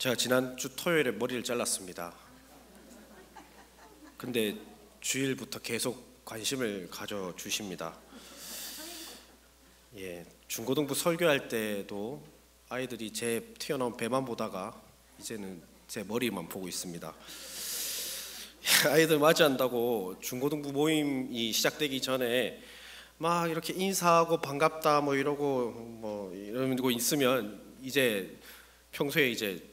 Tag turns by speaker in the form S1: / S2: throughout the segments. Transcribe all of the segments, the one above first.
S1: 제가 지난주 토요일에 머리를 잘랐습니다. 근데 주일부터 계속 관심을 가져주십니다. 중고등부 설교할 때도 아이들이 제 튀어나온 배만 보다가 이제는 제 머리만 보고 있습니다. 아이들 맞이한다고 중고등부 모임이 시작되기 전에 막 이렇게 인사하고 반갑다 이러고 있으면 이제 평소에 이제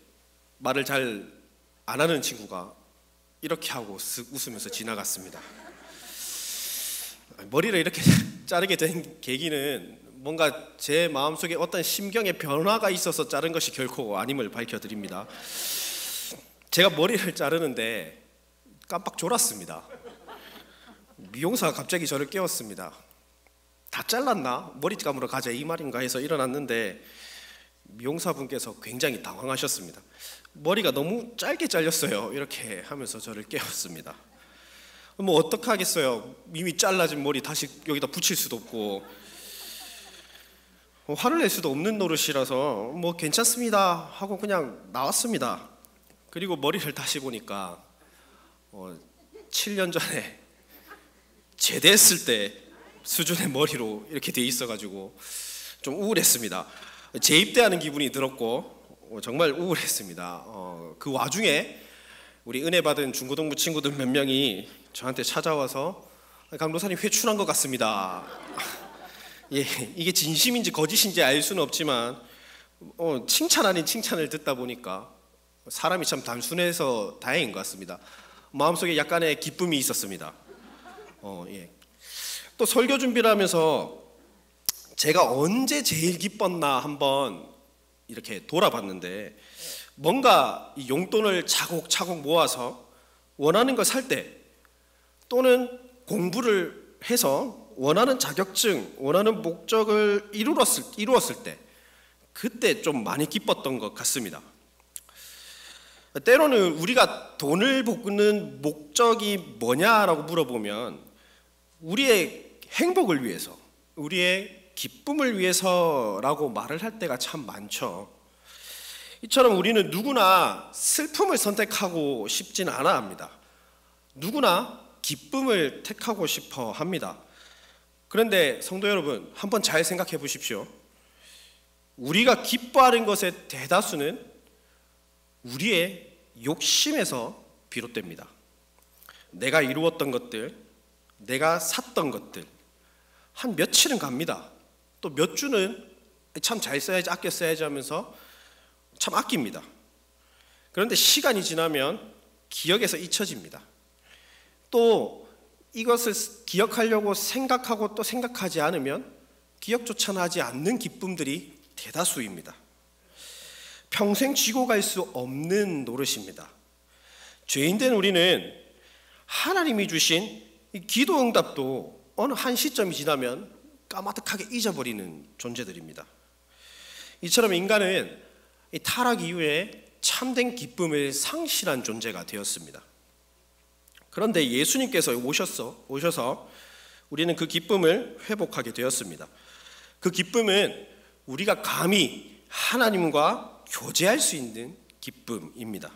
S1: 말을 잘 안 하는 친구가 이렇게 하고 쓱 웃으면서 지나갔습니다. 머리를 이렇게 자르게 된 계기는 뭔가 제 마음속에 어떤 심경의 변화가 있어서 자른 것이 결코 아님을 밝혀드립니다. 제가 머리를 자르는데 깜빡 졸았습니다. 미용사가 갑자기 저를 깨웠습니다. 다 잘랐나? 머리 감으러 가자 이 말인가 해서 일어났는데 미용사분께서 굉장히 당황하셨습니다. 머리가 너무 짧게 잘렸어요. 이렇게 하면서 저를 깨웠습니다. 뭐 어떡하겠어요. 이미 잘라진 머리 다시 여기다 붙일 수도 없고 화를 낼 수도 없는 노릇이라서 뭐 괜찮습니다 하고 그냥 나왔습니다. 그리고 머리를 다시 보니까 7년 전에 제대했을 때 수준의 머리로 이렇게 돼 있어가지고 좀 우울했습니다. 재입대하는 기분이 들었고 정말 우울했습니다. 그 와중에 우리 은혜 받은 중고등부 친구들 몇 명이 저한테 찾아와서 강도사님 회춘한 것 같습니다. 이게 진심인지 거짓인지 알 수는 없지만 칭찬 아닌 칭찬을 듣다 보니까 사람이 참 단순해서 다행인 것 같습니다. 마음속에 약간의 기쁨이 있었습니다. 또 설교 준비를 하면서 제가 언제 제일 기뻤나 한번 이렇게 돌아봤는데 뭔가 이 용돈을 차곡차곡 모아서 원하는 걸 살 때 또는 공부를 해서 원하는 자격증, 원하는 목적을 이루었을 때 그때 좀 많이 기뻤던 것 같습니다. 때로는 우리가 돈을 버는 목적이 뭐냐라고 물어보면 우리의 행복을 위해서, 우리의 기쁨을 위해서라고 말을 할 때가 참 많죠. 이처럼 우리는 누구나 슬픔을 선택하고 싶진 않아 합니다. 누구나 기쁨을 택하고 싶어 합니다. 그런데 성도 여러분, 한번 잘 생각해 보십시오. 우리가 기뻐하는 것의 대다수는 우리의 욕심에서 비롯됩니다. 내가 이루었던 것들, 내가 샀던 것들, 한 며칠은 갑니다. 또 몇 주는 참 잘 써야지, 아껴 써야지 하면서 참 아낍니다. 그런데 시간이 지나면 기억에서 잊혀집니다. 또 이것을 기억하려고 생각하고 또 생각하지 않으면 기억조차 하지 않는 기쁨들이 대다수입니다. 평생 쥐고 갈 수 없는 노릇입니다. 죄인된 우리는 하나님이 주신 이 기도 응답도 어느 한 시점이 지나면 까마득하게 잊어버리는 존재들입니다. 이처럼 인간은 이 타락 이후에 참된 기쁨을 상실한 존재가 되었습니다. 그런데 예수님께서 오셔서 우리는 그 기쁨을 회복하게 되었습니다. 그 기쁨은 우리가 감히 하나님과 교제할 수 있는 기쁨입니다.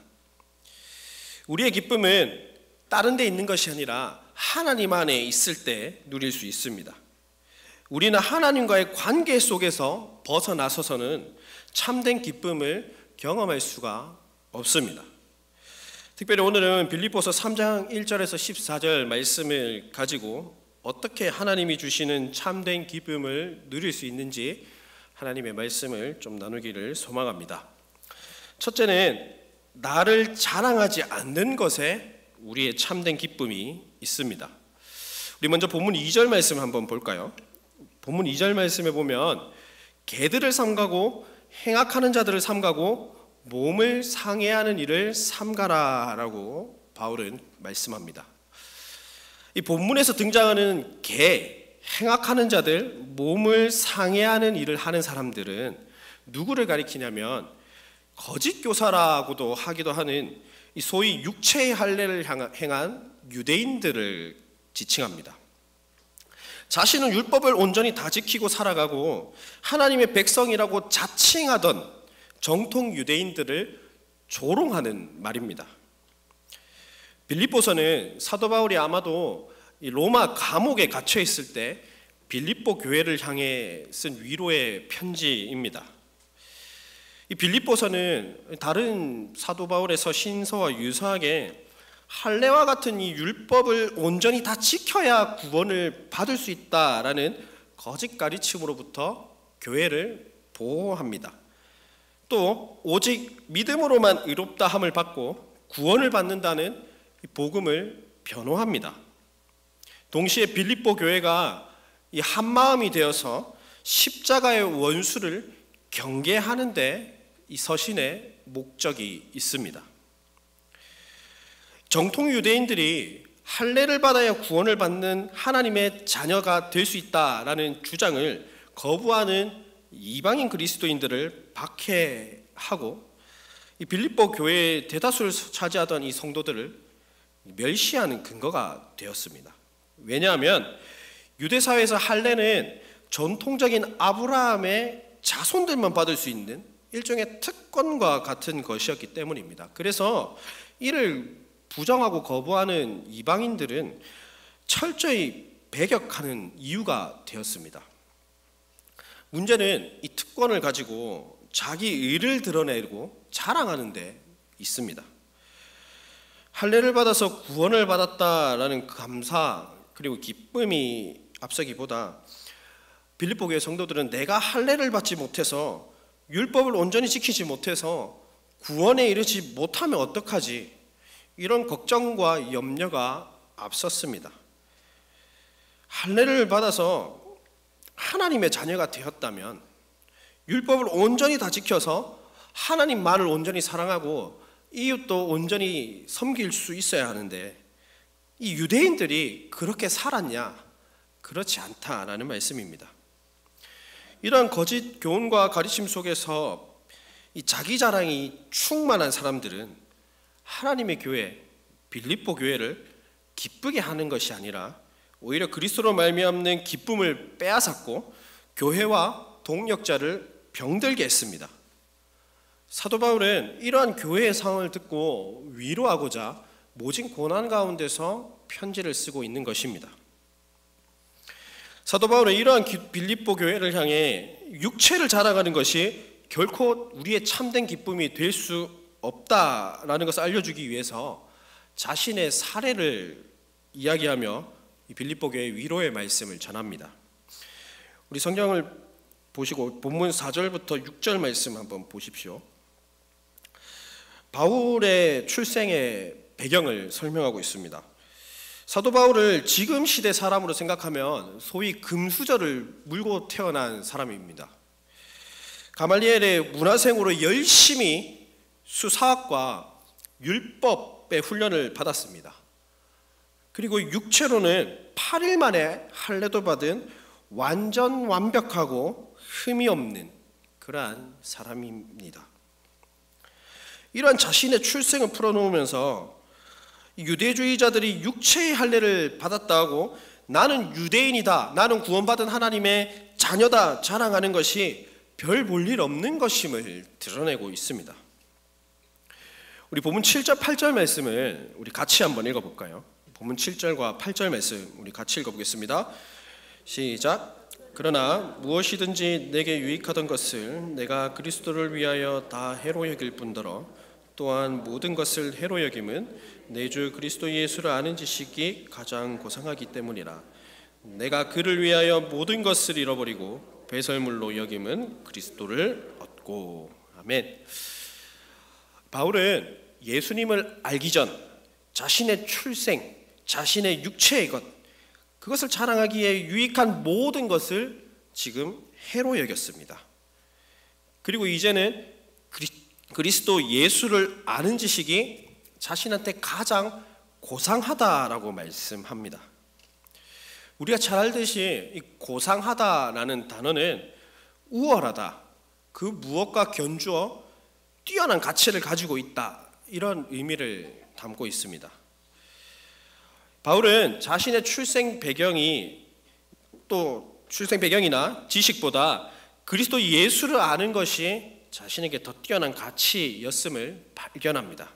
S1: 우리의 기쁨은 다른 데 있는 것이 아니라 하나님 안에 있을 때 누릴 수 있습니다. 우리는 하나님과의 관계 속에서 벗어나서서는 참된 기쁨을 경험할 수가 없습니다. 특별히 오늘은 빌립보서 3장 1절에서 14절 말씀을 가지고 어떻게 하나님이 주시는 참된 기쁨을 누릴 수 있는지 하나님의 말씀을 좀 나누기를 소망합니다. 첫째는 나를 자랑하지 않는 것에 우리의 참된 기쁨이 있습니다. 우리 먼저 본문 2절 말씀 한번 볼까요? 본문 2절 말씀에 보면 개들을 삼가고 행악하는 자들을 삼가고 몸을 상해하는 일을 삼가라라고 바울은 말씀합니다. 이 본문에서 등장하는 개, 행악하는 자들, 몸을 상해하는 일을 하는 사람들은 누구를 가리키냐면 거짓 교사라고도 하기도 하는 이 소위 육체의 할례를 행한 유대인들을 지칭합니다. 자신은 율법을 온전히 다 지키고 살아가고 하나님의 백성이라고 자칭하던 정통 유대인들을 조롱하는 말입니다. 빌립보서는 사도 바울이 아마도 이 로마 감옥에 갇혀 있을 때 빌립보 교회를 향해 쓴 위로의 편지입니다. 이 빌립보서는 다른 사도 바울의 서신서와 유사하게 할례와 같은 이 율법을 온전히 다 지켜야 구원을 받을 수 있다라는 거짓 가르침으로부터 교회를 보호합니다. 또 오직 믿음으로만 의롭다 함을 받고 구원을 받는다는 복음을 변호합니다. 동시에 빌립보 교회가 이 한마음이 되어서 십자가의 원수를 경계하는 데 이 서신의 목적이 있습니다. 정통 유대인들이 할례를 받아야 구원을 받는 하나님의 자녀가 될 수 있다라는 주장을 거부하는 이방인 그리스도인들을 박해하고 이 빌립보 교회의 대다수를 차지하던 이 성도들을 멸시하는 근거가 되었습니다. 왜냐하면 유대 사회에서 할례는 전통적인 아브라함의 자손들만 받을 수 있는 일종의 특권과 같은 것이었기 때문입니다. 그래서 이를 부정하고 거부하는 이방인들은 철저히 배격하는 이유가 되었습니다. 문제는 이 특권을 가지고 자기 의를 드러내고 자랑하는 데 있습니다. 할례를 받아서 구원을 받았다라는 감사 그리고 기쁨이 앞서기보다 빌립보 교회 성도들은 내가 할례를 받지 못해서 율법을 온전히 지키지 못해서 구원에 이르지 못하면 어떡하지? 이런 걱정과 염려가 앞섰습니다. 할례를 받아서 하나님의 자녀가 되었다면 율법을 온전히 다 지켜서 하나님만을 온전히 사랑하고 이웃도 온전히 섬길 수 있어야 하는데 이 유대인들이 그렇게 살았냐? 그렇지 않다라는 말씀입니다. 이러한 거짓 교훈과 가르침 속에서 이 자기 자랑이 충만한 사람들은 하나님의 교회, 빌립보 교회를 기쁘게 하는 것이 아니라 오히려 그리스도로 말미암는 기쁨을 빼앗았고 교회와 동역자를 병들게 했습니다. 사도 바울은 이러한 교회의 상황을 듣고 위로하고자 모진 고난 가운데서 편지를 쓰고 있는 것입니다. 사도 바울은 이러한 빌립보 교회를 향해 육체를 자랑하는 것이 결코 우리의 참된 기쁨이 될 수 없다라는 것을 알려주기 위해서 자신의 사례를 이야기하며 이 빌립보 교회의 위로의 말씀을 전합니다. 우리 성경을 보시고 본문 4절부터 6절 말씀 한번 보십시오. 바울의 출생의 배경을 설명하고 있습니다. 사도 바울을 지금 시대 사람으로 생각하면 소위 금수저를 물고 태어난 사람입니다. 가말리엘의 문화생으로 열심히 수사학과 율법의 훈련을 받았습니다. 그리고 육체로는 8일 만에 할례도 받은 완전 완벽하고 흠이 없는 그러한 사람입니다. 이러한 자신의 출생을 풀어놓으면서 유대주의자들이 육체의 할례를 받았다 하고 나는 유대인이다, 나는 구원받은 하나님의 자녀다 자랑하는 것이 별 볼 일 없는 것임을 드러내고 있습니다. 우리 본문 7절 8절 말씀을 우리 같이 한번 읽어볼까요? 본문 7절과 8절 말씀 우리 같이 읽어보겠습니다. 시작. 그러나 무엇이든지 내게 유익하던 것을 내가 그리스도를 위하여 다 해로 여길 뿐더러 또한 모든 것을 해로 여김은 내 주 그리스도 예수를 아는 지식이 가장 고상하기 때문이라. 내가 그를 위하여 모든 것을 잃어버리고 배설물로 여김은 그리스도를 얻고. 아멘. 바울은 예수님을 알기 전 자신의 출생, 자신의 육체의 것, 그것을 자랑하기에 유익한 모든 것을 지금 해로 여겼습니다. 그리고 이제는 그리스도 예수를 아는 지식이 자신한테 가장 고상하다라고 말씀합니다. 우리가 잘 알듯이 이 고상하다라는 단어는 우월하다, 그 무엇과 견주어 뛰어난 가치를 가지고 있다, 이런 의미를 담고 있습니다. 바울은 자신의 출생 배경이 또 출생 배경이나 지식보다 그리스도 예수를 아는 것이 자신에게 더 뛰어난 가치였음을 발견합니다.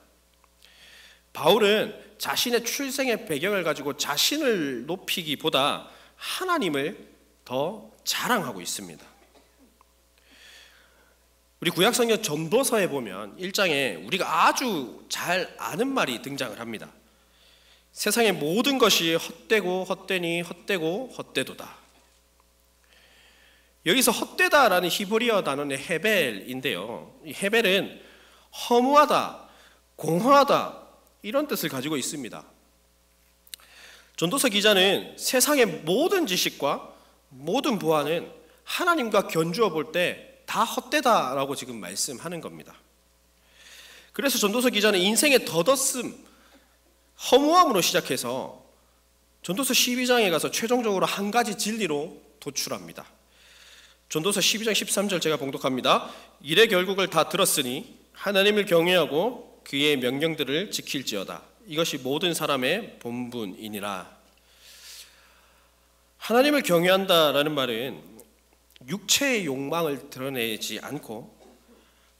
S1: 바울은 자신의 출생의 배경을 가지고 자신을 높이기보다 하나님을 더 자랑하고 있습니다. 우리 구약성경 전도서에 보면 1장에 우리가 아주 잘 아는 말이 등장을 합니다. 세상의 모든 것이 헛되고 헛되니 헛되고 헛되도다. 여기서 헛되다라는 히브리어 단어는 헤벨인데요. 이 헤벨은 허무하다, 공허하다 이런 뜻을 가지고 있습니다. 전도서 기자는 세상의 모든 지식과 모든 보안은 하나님과 견주어 볼 때 다 헛되다라고 지금 말씀하는 겁니다. 그래서 전도서 기자는 인생의 덧없음, 허무함으로 시작해서 전도서 12장에 가서 최종적으로 한 가지 진리로 도출합니다. 전도서 12장 13절 제가 봉독합니다. 일의 결국을 다 들었으니 하나님을 경외하고 그의 명령들을 지킬지어다. 이것이 모든 사람의 본분이니라. 하나님을 경외한다라는 말은 육체의 욕망을 드러내지 않고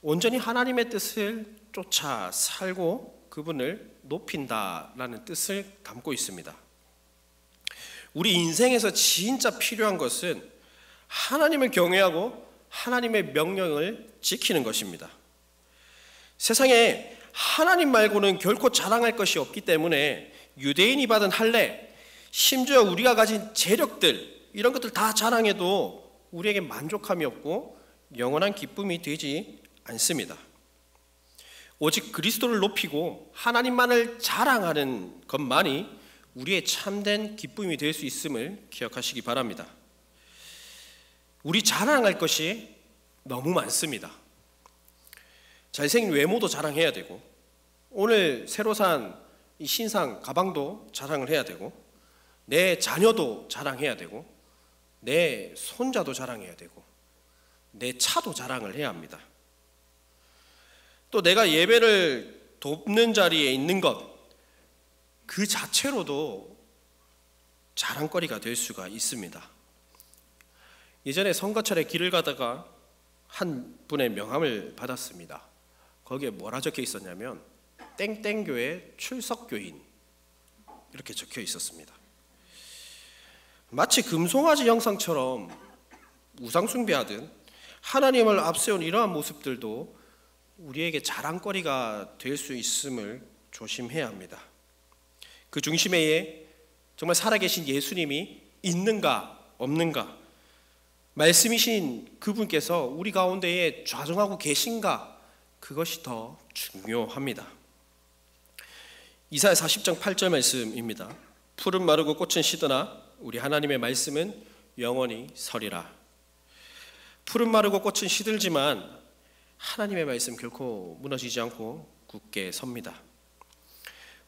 S1: 온전히 하나님의 뜻을 쫓아 살고 그분을 높인다라는 뜻을 담고 있습니다. 우리 인생에서 진짜 필요한 것은 하나님을 경외하고 하나님의 명령을 지키는 것입니다. 세상에 하나님 말고는 결코 자랑할 것이 없기 때문에 유대인이 받은 할례, 심지어 우리가 가진 재력들 이런 것들 다 자랑해도 우리에게 만족함이 없고 영원한 기쁨이 되지 않습니다. 오직 그리스도를 높이고 하나님만을 자랑하는 것만이 우리의 참된 기쁨이 될 수 있음을 기억하시기 바랍니다. 우리 자랑할 것이 너무 많습니다. 잘생긴 외모도 자랑해야 되고 오늘 새로 산 이 신상 가방도 자랑을 해야 되고 내 자녀도 자랑해야 되고 내 손자도 자랑해야 되고 내 차도 자랑을 해야 합니다. 또 내가 예배를 돕는 자리에 있는 것 그 자체로도 자랑거리가 될 수가 있습니다. 예전에 선거철에 길을 가다가 한 분의 명함을 받았습니다. 거기에 뭐라 적혀 있었냐면 땡땡교회 출석교인 이렇게 적혀 있었습니다. 마치 금송아지 형상처럼 우상숭배하듯 하나님을 앞세운 이러한 모습들도 우리에게 자랑거리가 될 수 있음을 조심해야 합니다. 그 중심에 정말 살아계신 예수님이 있는가 없는가, 말씀이신 그분께서 우리 가운데에 좌정하고 계신가, 그것이 더 중요합니다. 이사야 40장 8절 말씀입니다. 풀은 마르고 꽃은 시드나 우리 하나님의 말씀은 영원히 서리라. 풀은 마르고 꽃은 시들지만 하나님의 말씀 결코 무너지지 않고 굳게 섭니다.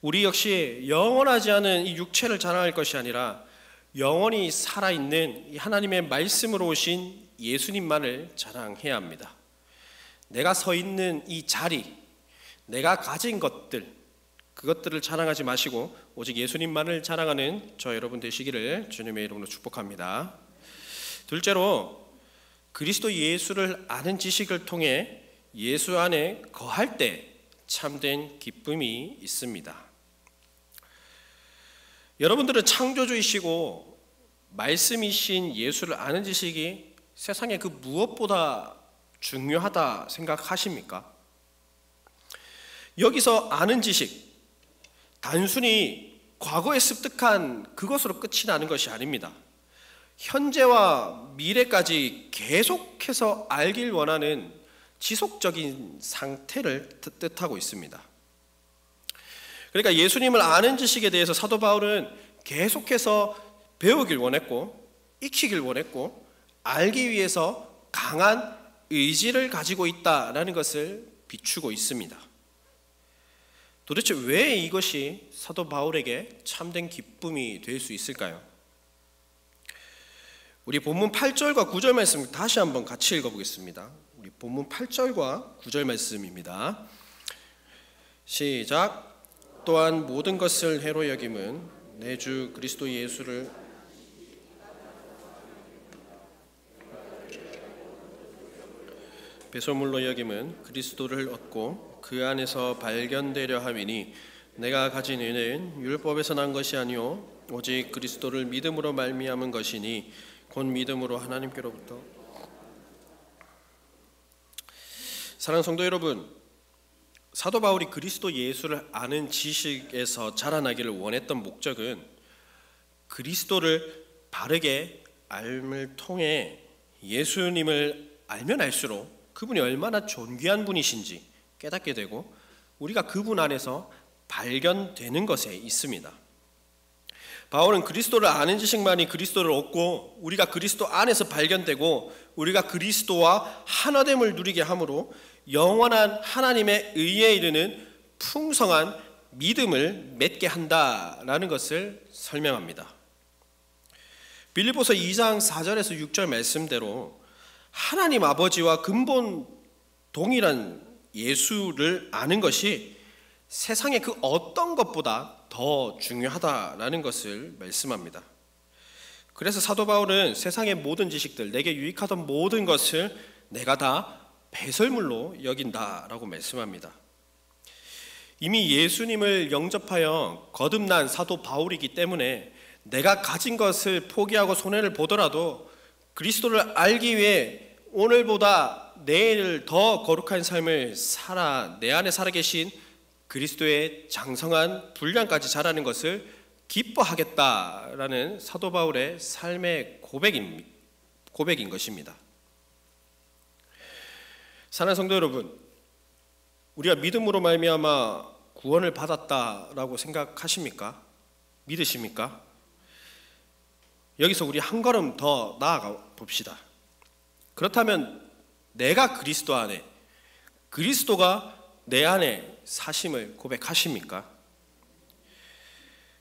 S1: 우리 역시 영원하지 않은 이 육체를 자랑할 것이 아니라 영원히 살아있는 이 하나님의 말씀으로 오신 예수님만을 자랑해야 합니다. 내가 서 있는 이 자리, 내가 가진 것들, 그것들을 자랑하지 마시고 오직 예수님만을 자랑하는 저 여러분 되시기를 주님의 이름으로 축복합니다. 둘째로 그리스도 예수를 아는 지식을 통해 예수 안에 거할 때 참된 기쁨이 있습니다. 여러분들은 창조주이시고 말씀이신 예수를 아는 지식이 세상에 그 무엇보다 중요하다 생각하십니까? 여기서 아는 지식, 단순히 과거에 습득한 그것으로 끝이 나는 것이 아닙니다. 현재와 미래까지 계속해서 알길 원하는 지속적인 상태를 뜻하고 있습니다. 그러니까 예수님을 아는 지식에 대해서 사도 바울은 계속해서 배우길 원했고 익히길 원했고 알기 위해서 강한 의지를 가지고 있다라는 것을 비추고 있습니다. 도대체 왜 이것이 사도 바울에게 참된 기쁨이 될 수 있을까요? 우리 본문 8절과 9절 말씀 다시 한번 같이 읽어보겠습니다. 우리 본문 8절과 9절 말씀입니다. 시작. 또한 모든 것을 해로 여김은 내 주 그리스도 예수를 배설물로 여김은 그리스도를 얻고 그 안에서 발견되려 함이니 내가 가진 의는 율법에서 난 것이 아니요 오직 그리스도를 믿음으로 말미암은 것이니 곧 믿음으로 하나님께로부터. 사랑하는 성도 여러분, 사도 바울이 그리스도 예수를 아는 지식에서 자라나기를 원했던 목적은 그리스도를 바르게 알을 통해 예수님을 알면 알수록 그분이 얼마나 존귀한 분이신지 깨닫게 되고 우리가 그분 안에서 발견되는 것에 있습니다. 바울은 그리스도를 아는 지식만이 그리스도를 얻고 우리가 그리스도 안에서 발견되고 우리가 그리스도와 하나됨을 누리게 하므로 영원한 하나님의 의에 이르는 풍성한 믿음을 맺게 한다라는 것을 설명합니다. 빌립보서 2장 4절에서 6절 말씀대로 하나님 아버지와 근본 동일한 예수를 아는 것이 세상의 그 어떤 것보다 더 중요하다라는 것을 말씀합니다. 그래서 사도 바울은 세상의 모든 지식들, 내게 유익하던 모든 것을 내가 다 배설물로 여긴다라고 말씀합니다. 이미 예수님을 영접하여 거듭난 사도 바울이기 때문에 내가 가진 것을 포기하고 손해를 보더라도 그리스도를 알기 위해 오늘보다 내일 더 거룩한 삶을 살아 내 안에 살아계신 그리스도의 장성한 분량까지 자라는 것을 기뻐하겠다라는 사도 바울의 삶의 고백인 것입니다. 사랑하는 성도 여러분, 우리가 믿음으로 말미암아 구원을 받았다라고 생각하십니까? 믿으십니까? 여기서 우리 한 걸음 더 나아가 봅시다. 그렇다면 내가 그리스도 안에, 그리스도가 내 안에 사심을 고백하십니까?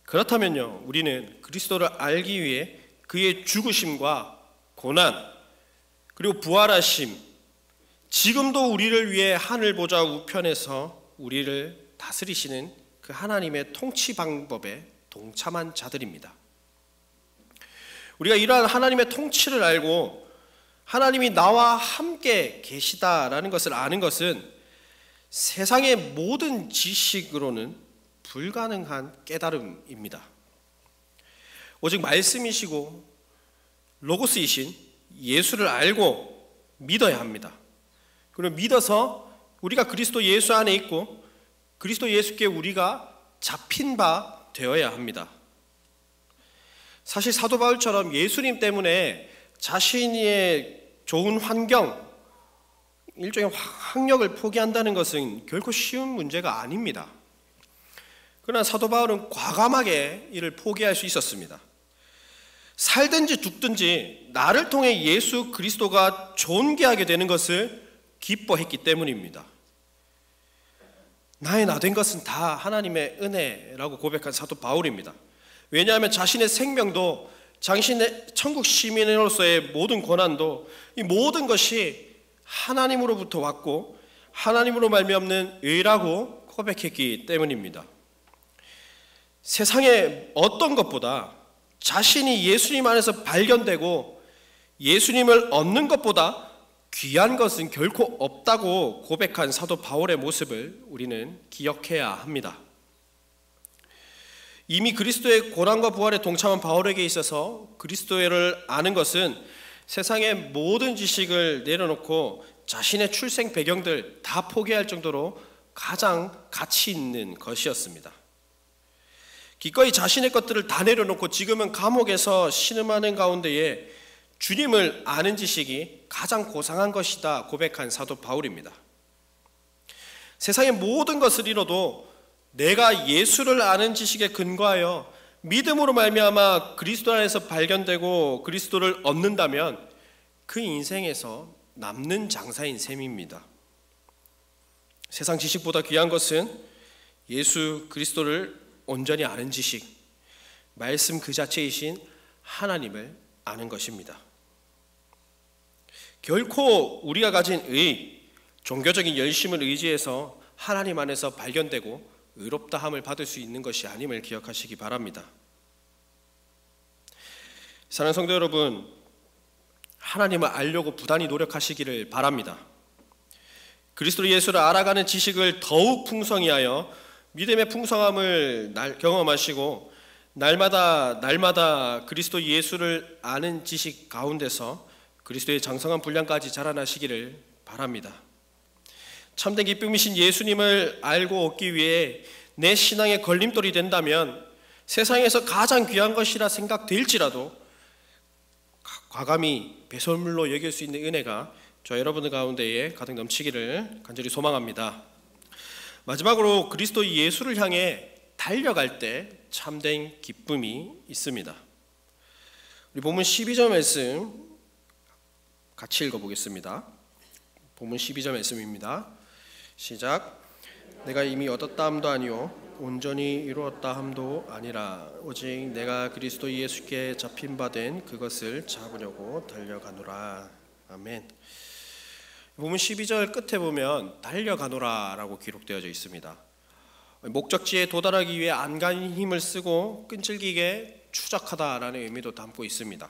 S1: 그렇다면요, 우리는 그리스도를 알기 위해 그의 죽으심과 고난 그리고 부활하심, 지금도 우리를 위해 하늘 보좌 우편에서 우리를 다스리시는 그 하나님의 통치 방법에 동참한 자들입니다. 우리가 이러한 하나님의 통치를 알고 하나님이 나와 함께 계시다라는 것을 아는 것은 세상의 모든 지식으로는 불가능한 깨달음입니다. 오직 말씀이시고 로고스이신 예수를 알고 믿어야 합니다. 그리고 믿어서 우리가 그리스도 예수 안에 있고 그리스도 예수께 우리가 잡힌 바 되어야 합니다. 사실 사도 바울처럼 예수님 때문에 자신의 좋은 환경, 일종의 학력을 포기한다는 것은 결코 쉬운 문제가 아닙니다. 그러나 사도 바울은 과감하게 이를 포기할 수 있었습니다. 살든지 죽든지 나를 통해 예수 그리스도가 존귀하게 되는 것을 기뻐했기 때문입니다. 나의 나 된 것은 다 하나님의 은혜라고 고백한 사도 바울입니다. 왜냐하면 자신의 생명도 자신의 천국 시민으로서의 모든 권한도 이 모든 것이 하나님으로부터 왔고 하나님으로 말미암는 의라고 고백했기 때문입니다. 세상의 어떤 것보다 자신이 예수님 안에서 발견되고 예수님을 얻는 것보다 귀한 것은 결코 없다고 고백한 사도 바울의 모습을 우리는 기억해야 합니다. 이미 그리스도의 고난과 부활에 동참한 바울에게 있어서 그리스도를 아는 것은 세상의 모든 지식을 내려놓고 자신의 출생 배경들 다 포기할 정도로 가장 가치 있는 것이었습니다. 기꺼이 자신의 것들을 다 내려놓고 지금은 감옥에서 신음하는 가운데에 주님을 아는 지식이 가장 고상한 것이다 고백한 사도 바울입니다. 세상의 모든 것을 잃어도 내가 예수를 아는 지식에 근거하여 믿음으로 말미암아 그리스도 안에서 발견되고 그리스도를 얻는다면 그 인생에서 남는 장사인 셈입니다. 세상 지식보다 귀한 것은 예수 그리스도를 온전히 아는 지식, 말씀 그 자체이신 하나님을 아는 것입니다. 결코 우리가 가진 의, 종교적인 열심을 의지해서 하나님 안에서 발견되고 의롭다함을 받을 수 있는 것이 아님을 기억하시기 바랍니다. 사랑하는 성도 여러분, 하나님을 알려고 부단히 노력하시기를 바랍니다. 그리스도 예수를 알아가는 지식을 더욱 풍성히 하여 믿음의 풍성함을 경험하시고 날마다 그리스도 예수를 아는 지식 가운데서 그리스도의 장성한 분량까지 자라나시기를 바랍니다. 참된 기쁨이신 예수님을 알고 얻기 위해 내 신앙의 걸림돌이 된다면 세상에서 가장 귀한 것이라 생각될지라도 과감히 배설물로 여길 수 있는 은혜가 저 여러분들 가운데에 가득 넘치기를 간절히 소망합니다. 마지막으로 그리스도 예수를 향해 달려갈 때 참된 기쁨이 있습니다. 우리 본문 12절 말씀 같이 읽어보겠습니다. 본문 12절 말씀입니다. 시작. 내가 이미 얻었다 함도 아니요 온전히 이루었다 함도 아니라 오직 내가 그리스도 예수께 잡힌 바 된 그것을 잡으려고 달려가노라. 아멘. 본문 12절 끝에 보면 달려가노라 라고 기록되어져 있습니다. 목적지에 도달하기 위해 안간힘을 힘을 쓰고 끈질기게 추적하다라는 의미도 담고 있습니다.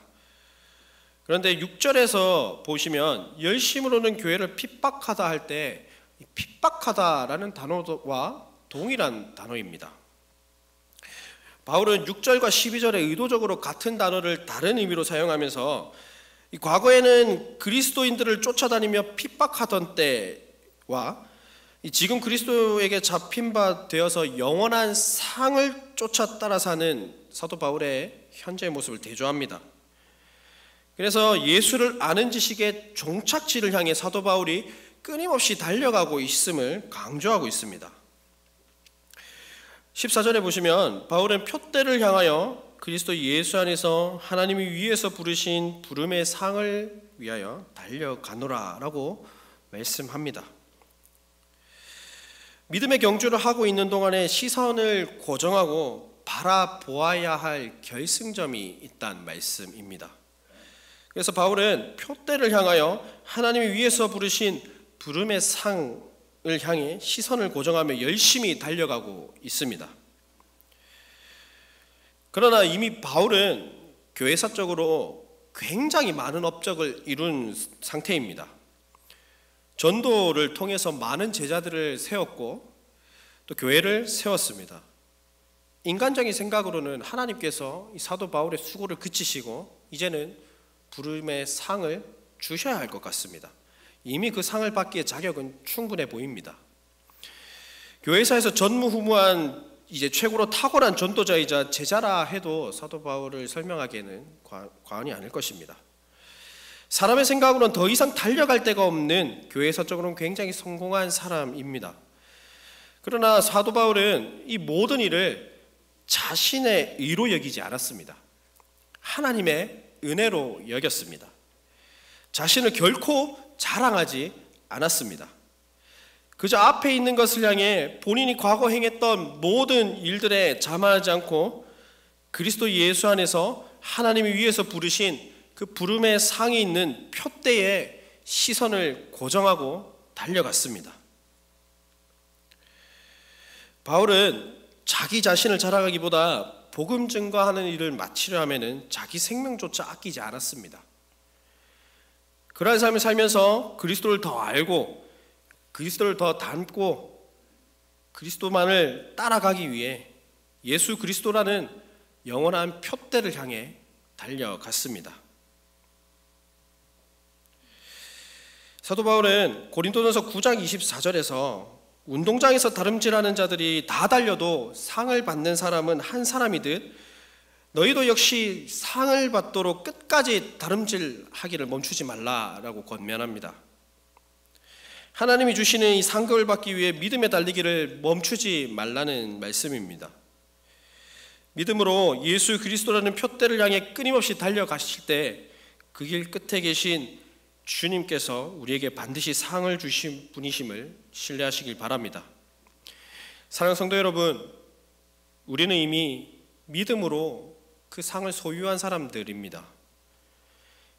S1: 그런데 6절에서 보시면 열심으로는 교회를 핍박하다 할 때 핍박하다라는 단어와 동일한 단어입니다. 바울은 6절과 12절에 의도적으로 같은 단어를 다른 의미로 사용하면서 과거에는 그리스도인들을 쫓아다니며 핍박하던 때와 지금 그리스도에게 잡힌 바 되어서 영원한 상을 쫓아 따라 사는 사도 바울의 현재의 모습을 대조합니다. 그래서 예수를 아는 지식의 종착지를 향해 사도 바울이 끊임없이 달려가고 있음을 강조하고 있습니다. 14절에 보시면 바울은 표대를 향하여 그리스도 예수 안에서 하나님이 위에서 부르신 부름의 상을 위하여 달려가노라 라고 말씀합니다. 믿음의 경주를 하고 있는 동안에 시선을 고정하고 바라보아야 할 결승점이 있다는 말씀입니다. 그래서 바울은 표대를 향하여 하나님이 위에서 부르신 부름의 상을 향해 시선을 고정하며 열심히 달려가고 있습니다. 그러나 이미 바울은 교회사적으로 굉장히 많은 업적을 이룬 상태입니다. 전도를 통해서 많은 제자들을 세웠고 또 교회를 세웠습니다. 인간적인 생각으로는 하나님께서 이 사도 바울의 수고를 그치시고 이제는 부름의 상을 주셔야 할 것 같습니다. 이미 그 상을 받기에 자격은 충분해 보입니다. 교회사에서 전무후무한 이제 최고로 탁월한 전도자이자 제자라 해도 사도 바울을 설명하기에는 과언이 아닐 것입니다. 사람의 생각으로는 더 이상 달려갈 데가 없는 교회사적으로는 굉장히 성공한 사람입니다. 그러나 사도 바울은 이 모든 일을 자신의 의로 여기지 않았습니다. 하나님의 은혜로 여겼습니다. 자신을 결코 자랑하지 않았습니다. 그저 앞에 있는 것을 향해 본인이 과거 행했던 모든 일들에 자만하지 않고 그리스도 예수 안에서 하나님이 위에서 부르신 그 부름의 상이 있는 표대에 시선을 고정하고 달려갔습니다. 바울은 자기 자신을 자랑하기보다 복음 증거하는 일을 마치려 하면은 자기 생명조차 아끼지 않았습니다. 그러한 삶을 살면서 그리스도를 더 알고 그리스도를 더 닮고 그리스도만을 따라가기 위해 예수 그리스도라는 영원한 표대를 향해 달려갔습니다. 사도 바울은 고린도전서 9장 24절에서 운동장에서 다름질하는 자들이 다 달려도 상을 받는 사람은 한 사람이듯 너희도 역시 상을 받도록 끝까지 다름질하기를 멈추지 말라라고 권면합니다. 하나님이 주시는 이 상급을 받기 위해 믿음에 달리기를 멈추지 말라는 말씀입니다. 믿음으로 예수 그리스도라는 표대를 향해 끊임없이 달려가실 때 그 길 끝에 계신 주님께서 우리에게 반드시 상을 주신 분이심을 신뢰하시길 바랍니다. 사랑하는 성도 여러분, 우리는 이미 믿음으로 그 상을 소유한 사람들입니다.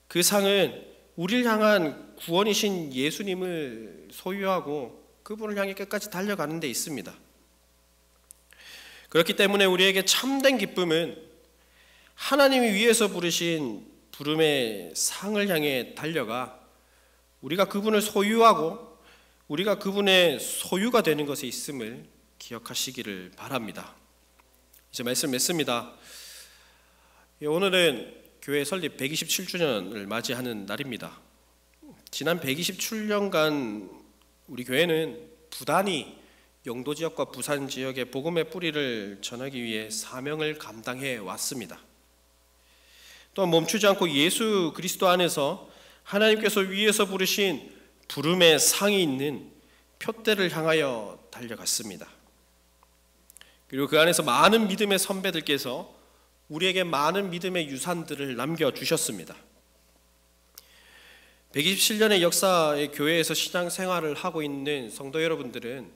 S1: 그 상은 우리를 향한 구원이신 예수님을 소유하고 그분을 향해 끝까지 달려가는 데 있습니다. 그렇기 때문에 우리에게 참된 기쁨은 하나님이 위에서 부르신 부름의 상을 향해 달려가 우리가 그분을 소유하고 우리가 그분의 소유가 되는 것에 있음을 기억하시기를 바랍니다. 이제 말씀 맺습니다. 오늘은 교회 설립 127주년을 맞이하는 날입니다. 지난 127년간 우리 교회는 부단히 영도 지역과 부산 지역의 복음의 뿌리를 전하기 위해 사명을 감당해 왔습니다. 또한 멈추지 않고 예수 그리스도 안에서 하나님께서 위에서 부르신 부름의 상이 있는 표대를 향하여 달려갔습니다. 그리고 그 안에서 많은 믿음의 선배들께서 우리에게 많은 믿음의 유산들을 남겨주셨습니다. 127년의 역사의 교회에서 신앙생활을 하고 있는 성도 여러분들은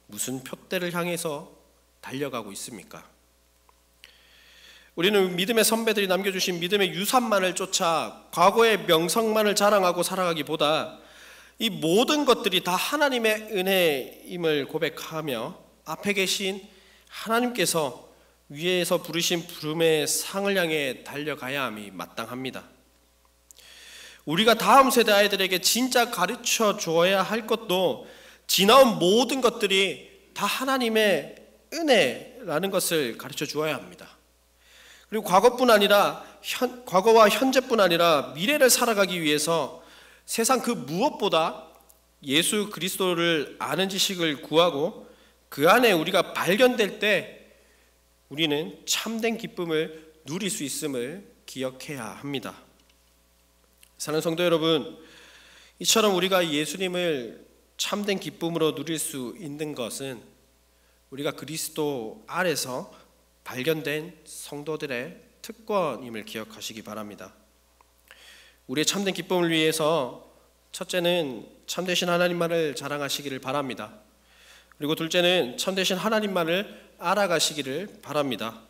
S1: 무슨 표대를 향해서 달려가고 있습니까? 우리는 믿음의 선배들이 남겨주신 믿음의 유산만을 쫓아 과거의 명성만을 자랑하고 살아가기보다 이 모든 것들이 다 하나님의 은혜임을 고백하며 앞에 계신 하나님께서 위에서 부르신 부름의 상을 향해 달려가야 함이 마땅합니다. 우리가 다음 세대 아이들에게 진짜 가르쳐 줘야 할 것도 지나온 모든 것들이 다 하나님의 은혜라는 것을 가르쳐 주어야 합니다. 그리고 과거와 현재뿐 아니라 미래를 살아가기 위해서 세상 그 무엇보다 예수 그리스도를 아는 지식을 구하고 그 안에 우리가 발견될 때 우리는 참된 기쁨을 누릴 수 있음을 기억해야 합니다. 사랑하는 성도 여러분, 이처럼 우리가 예수님을 참된 기쁨으로 누릴 수 있는 것은 우리가 그리스도 안에서 발견된 성도들의 특권임을 기억하시기 바랍니다. 우리의 참된 기쁨을 위해서 첫째는 참되신 하나님만을 자랑하시기를 바랍니다. 그리고 둘째는 참되신 하나님만을 알아가시기를 바랍니다.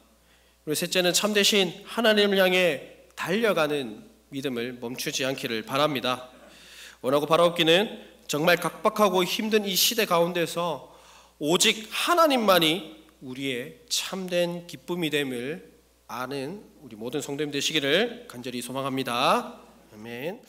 S1: 그리고 셋째는 참되신 하나님을 향해 달려가는 믿음을 멈추지 않기를 바랍니다. 원하고 바라옵기는 정말 각박하고 힘든 이 시대 가운데서 오직 하나님만이 우리의 참된 기쁨이 됨을 아는 우리 모든 성도님 되시기를 간절히 소망합니다. 아멘.